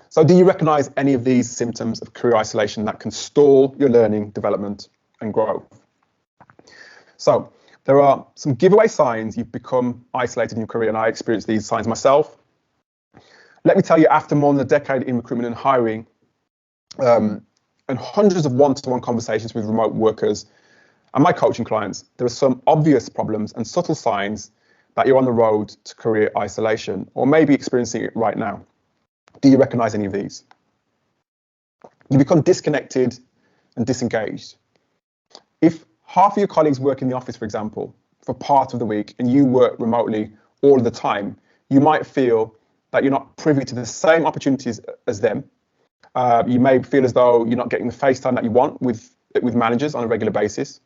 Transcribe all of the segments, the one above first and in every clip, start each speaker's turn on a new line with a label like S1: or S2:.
S1: So do you recognise any of these symptoms of career isolation that can stall your learning, development and growth? So there are some giveaway signs you've become isolated in your career, and I experienced these signs myself. Let me tell you, after more than a decade in recruitment and hiring, and hundreds of one-to-one conversations with remote workers and my coaching clients, there are some obvious problems and subtle signs that you're on the road to career isolation, or maybe experiencing it right now. Do you recognise any of these? You become disconnected and disengaged. If half of your colleagues work in the office, for example, for part of the week, and you work remotely all of the time, you might feel that you're not privy to the same opportunities as them. You may feel as though you're not getting the face time that you want with managers on a regular basis.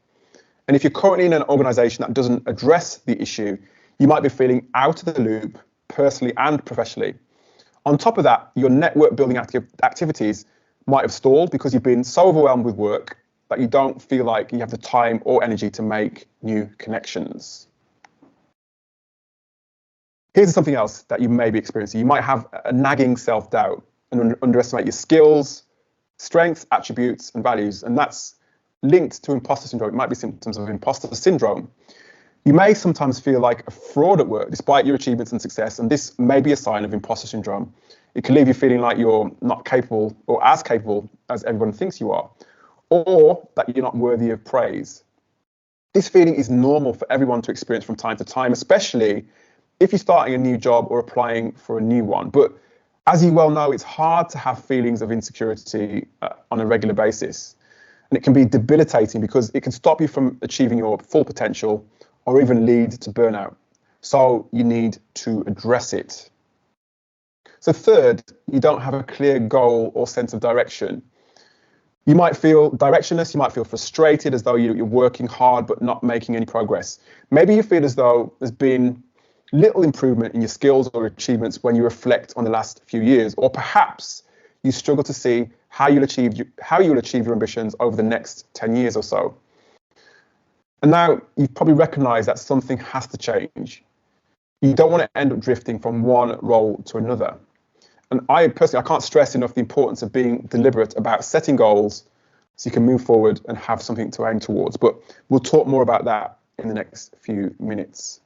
S1: And if you're currently in an organisation that doesn't address the issue, you might be feeling out of the loop, personally and professionally. On top of that, your network building activities might have stalled because you've been so overwhelmed with work that you don't feel like you have the time or energy to make new connections. Here's something else that you may be experiencing. You might have a nagging self-doubt and underestimate your skills, strengths, attributes, and values, and that's linked to imposter syndrome. It might be symptoms of imposter syndrome. You may sometimes feel like a fraud at work despite your achievements and success, and this may be a sign of imposter syndrome. It can leave you feeling like you're not capable or as capable as everyone thinks you are, or that you're not worthy of praise. This feeling is normal for everyone to experience from time to time, especially if you're starting a new job or applying for a new one. But as you well know, it's hard to have feelings of insecurity on a regular basis. And it can be debilitating because it can stop you from achieving your full potential or even lead to burnout. So you need to address it. So third, you don't have a clear goal or sense of direction. You might feel directionless, you might feel frustrated, as though you're working hard but not making any progress. Maybe you feel as though there's been little improvement in your skills or achievements when you reflect on the last few years, or perhaps you struggle to see how you'll achieve your ambitions over the next 10 years or so. And now you've probably recognized that something has to change. You don't want to end up drifting from one role to another. And I can't stress enough the importance of being deliberate about setting goals so you can move forward and have something to aim towards. But we'll talk more about that in the next few minutes.